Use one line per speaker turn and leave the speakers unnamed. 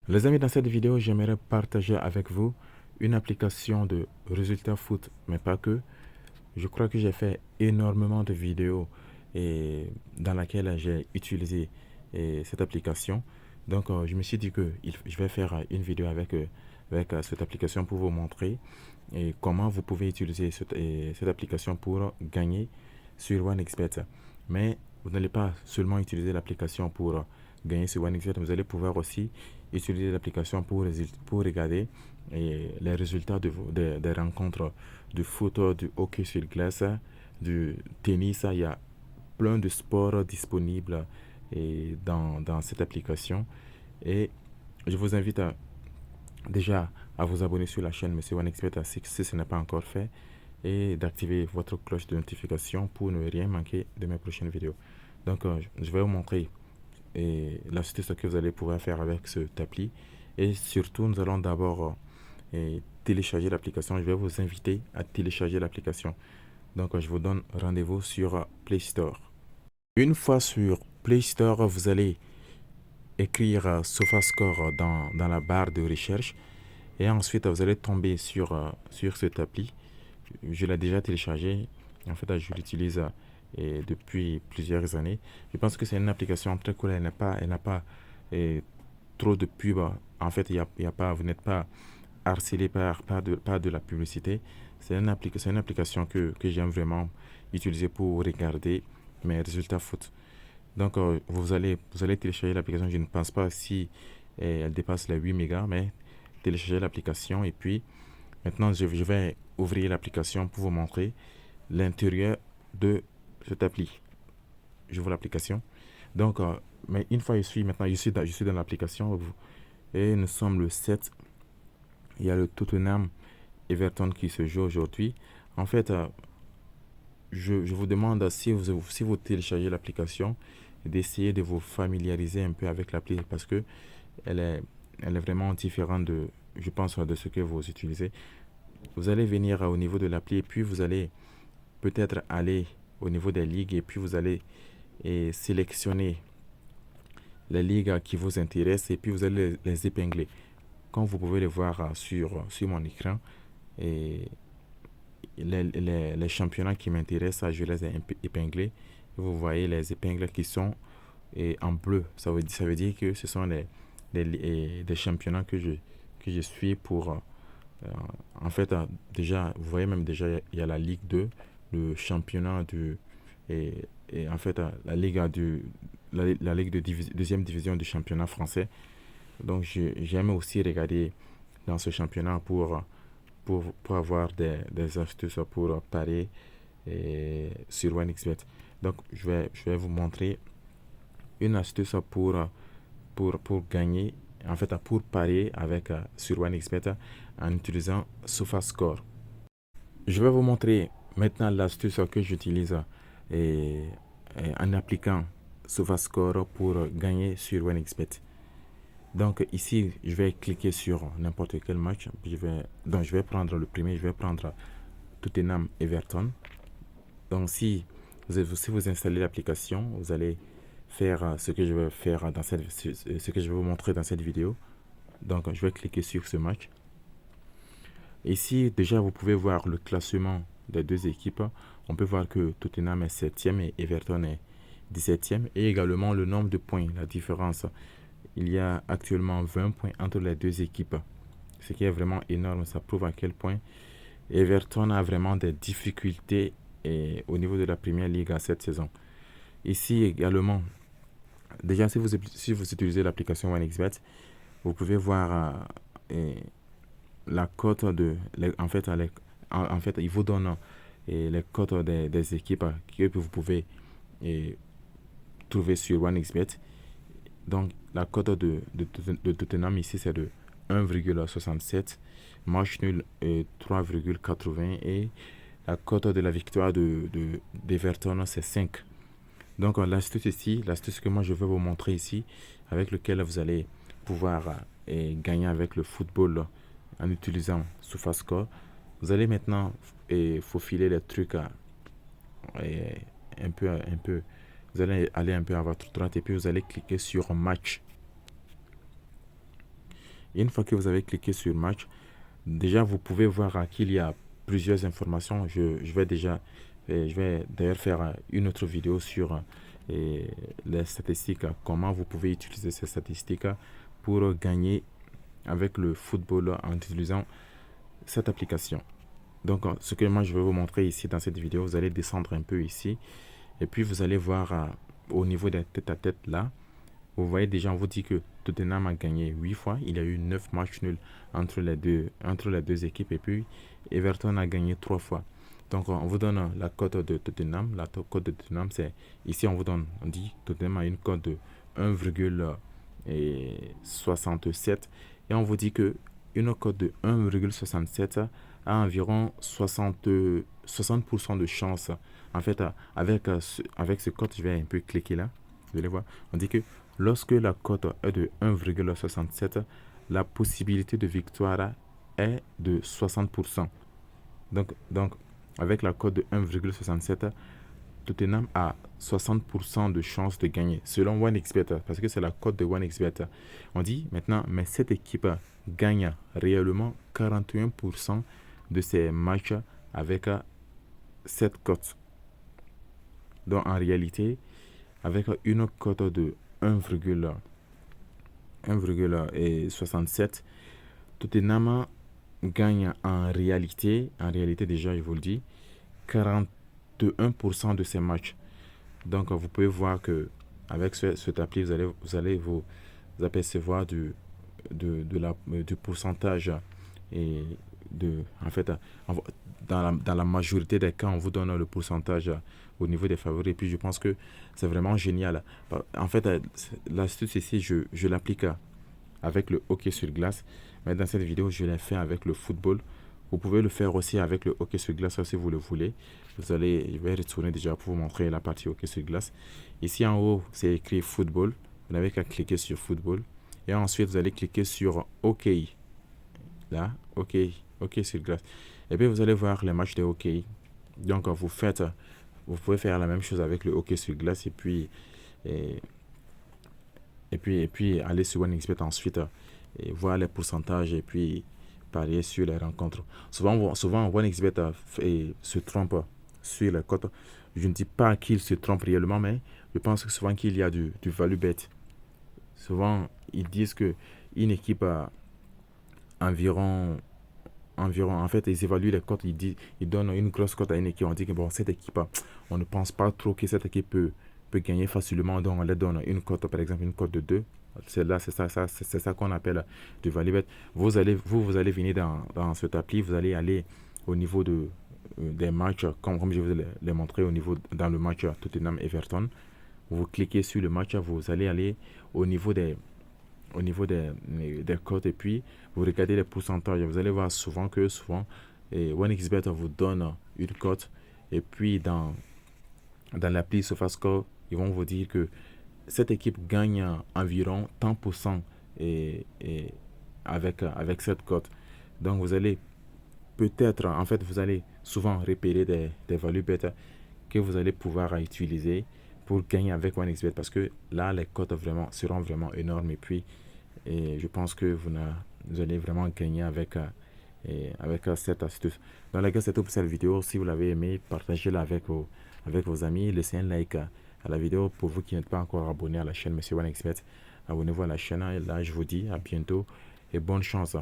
Les amis, dans cette vidéo, j'aimerais partager avec vous une application de résultats foot, mais pas que. Je crois que j'ai fait énormément de vidéos et dans laquelle j'ai utilisé cette application. Donc, je me suis dit que je vais faire une vidéo avec cette application pour vous montrer comment vous pouvez utiliser cette application pour gagner sur OneXBet. Mais vous n'allez pas seulement utiliser l'application pour gagner sur OneXBet, vous allez pouvoir aussi utiliser l'application pour regarder les résultats des rencontres du foot, du hockey sur glace, du tennis. Il y a plein de sports disponibles dans cette application. Et je vous invite déjà à vous abonner sur la chaîne Monsieur OneXBet si ce n'est pas encore fait et d'activer votre cloche de notification pour ne rien manquer de mes prochaines vidéos. Donc, je vais vous montrer l'astuce que vous allez pouvoir faire avec cette appli. Et surtout, nous allons d'abord télécharger l'application. Je vais vous inviter à télécharger l'application. Donc, je vous donne rendez-vous sur Play Store. Une fois sur Play Store, vous allez écrire SofaScore dans la barre de recherche. Et ensuite, vous allez tomber sur cette appli. Je l'ai déjà téléchargée. En fait, je l'utilise depuis plusieurs années. Je pense que c'est une application très cool. Elle n'a pas trop de pub. En fait, il y a pas, vous n'êtes pas harcelé par de la publicité. C'est une application que j'aime vraiment utiliser pour regarder mes résultats foot. Donc, vous allez télécharger l'application. Je ne pense pas si elle dépasse les 8 mégas, mais télécharger l'application et puis maintenant je vais ouvrir l'application pour vous montrer l'intérieur de cette appli. J'ouvre l'application. Donc, mais une fois je suis dans l'application et nous sommes le 7. Il y a le Tottenham Everton qui se joue aujourd'hui. En fait, je vous demande si vous téléchargez l'application, d'essayer de vous familiariser un peu avec l'appli parce que elle est, elle est vraiment différente je pense, de ce que vous utilisez. Vous allez venir au niveau de l'appli et puis vous allez peut-être aller au niveau des ligues et puis vous allez sélectionner les ligues qui vous intéressent et puis vous allez les épingler. Comme vous pouvez le voir sur mon écran, et les championnats qui m'intéressent, je les ai épinglés. Vous voyez les épingles qui sont en bleu. Ça veut dire que ce sont des championnats que je suis pour... en fait, déjà, vous voyez même déjà, il y a la Ligue 2, le championnat et, en fait, la Ligue de deuxième division du championnat français. Donc, j'aime aussi regarder dans ce championnat pour avoir des astuces pour parier sur OneXBet. Donc, je vais vous montrer une astuce pour gagner, en fait, pour parier sur OneXBet en utilisant SofaScore. Je vais vous montrer maintenant l'astuce que j'utilise et, en appliquant SofaScore pour gagner sur OneXBet. Donc ici, je vais cliquer sur n'importe quel match. Donc je vais prendre le premier, je vais prendre Tottenham Everton. Donc si vous installez l'application, vous allez faire ce que je vais faire ce que je vais vous montrer dans cette vidéo. Donc je vais cliquer sur ce match. Ici, déjà, vous pouvez voir le classement des deux équipes. On peut voir que Tottenham est 7e et Everton est 17e. Et également le nombre de points, la différence. Il y a actuellement 20 points entre les deux équipes. Ce qui est vraiment énorme. Ça prouve à quel point Everton a vraiment des difficultés au niveau de la Première Ligue à cette saison. Ici également, déjà si vous utilisez l'application OneXBet, vous pouvez voir la cote en fait, il vous donne les cotes des équipes que vous pouvez trouver sur OneXBet. Donc, la cote de Tottenham ici, c'est de 1,67. Match nul 3,80. Et la cote de la victoire d'Everton, c'est 5. Donc, l'astuce ici, l'astuce que moi je vais vous montrer ici, avec lequel vous allez pouvoir gagner avec le football en utilisant SofaScore. Vous allez maintenant faufiler les trucs un peu. Vous allez aller un peu à votre droite et puis vous allez cliquer sur match. Et une fois que vous avez cliqué sur match, déjà vous pouvez voir qu'il y a plusieurs informations. Je vais d'ailleurs faire une autre vidéo sur les statistiques, comment vous pouvez utiliser ces statistiques pour gagner avec le football en utilisant cette application. Donc, ce que moi je vais vous montrer ici dans cette vidéo, vous allez descendre un peu ici et puis vous allez voir au niveau des tête-à-tête là, vous voyez déjà, on vous dit que Tottenham a gagné 8 fois. Il y a eu 9 matchs nuls entre les deux équipes. Et puis, Everton a gagné 3 fois. Donc, on vous donne la cote de Tottenham. La cote de Tottenham, c'est ici, on dit Tottenham a une cote de 1,67. Et on vous dit que une cote de 1,67 a environ 60% de chance. En fait, avec ce code, je vais un peu cliquer là. Vous allez voir. On dit que lorsque la cote est de 1,67, la possibilité de victoire est de 60%. Donc avec la cote de 1,67, Tottenham a 60% de chances de gagner, selon OneXBet, parce que c'est la cote de OneXBet. On dit maintenant, mais cette équipe gagne réellement 41% de ses matchs avec cette cote. Donc en réalité, avec une cote de 1,67, Tottenham gagne en réalité déjà, je vous le dis, 41% de ses matchs. Donc vous pouvez voir que avec cette appli, vous allez vous apercevoir du pourcentage et en fait, dans la majorité des cas, on vous donne le pourcentage au niveau des favoris. Et puis, je pense que c'est vraiment génial. En fait, l'astuce ici, je l'applique avec le hockey sur glace. Mais dans cette vidéo, je l'ai fait avec le football. Vous pouvez le faire aussi avec le hockey sur glace si vous le voulez. Je vais retourner déjà pour vous montrer la partie hockey sur glace. Ici en haut, c'est écrit football. Vous n'avez qu'à cliquer sur football. Et ensuite, vous allez cliquer sur hockey. Là, hockey sur glace. Et puis, vous allez voir les matchs de hockey. Donc, vous pouvez faire la même chose avec le hockey sur glace et puis aller sur OneXBet ensuite et voir les pourcentages et puis parier sur les rencontres. Souvent OneXBet se trompe sur les cotes. Je ne dis pas qu'il se trompe réellement, mais je pense que souvent qu'il y a du value bet. Souvent, ils disent que une équipe a environ, en fait, ils évaluent les cotes, ils donnent une grosse cote à une équipe. On dit que bon, cette équipe, on ne pense pas trop que cette équipe peut gagner facilement. Donc, on leur donne une cote, par exemple, une cote de 2. C'est ça qu'on appelle du value bet. Vous allez venir dans cette appli, vous allez aller au niveau des matchs, comme je vous l'ai montré dans le match Tottenham-Everton. Vous cliquez sur le match, vous allez aller au niveau des cotes et puis vous regardez les pourcentages. Vous allez voir souvent OneXBet vous donne une cote et puis dans l'appli SofaScore, ils vont vous dire que cette équipe gagne environ 30% avec cette cote. Donc vous allez vous allez souvent repérer des value bet que vous allez pouvoir utiliser pour gagner avec OneXBet parce que là, les cotes seront vraiment énormes et puis je pense que vous allez vraiment gagner avec cette astuce. Donc les gars, c'est tout pour cette vidéo. Si vous l'avez aimé, partagez-la avec vos amis. Laissez un like à la vidéo. Pour vous qui n'êtes pas encore abonné à la chaîne Monsieur OneXBet, abonnez-vous à la chaîne. Et là, je vous dis à bientôt et bonne chance.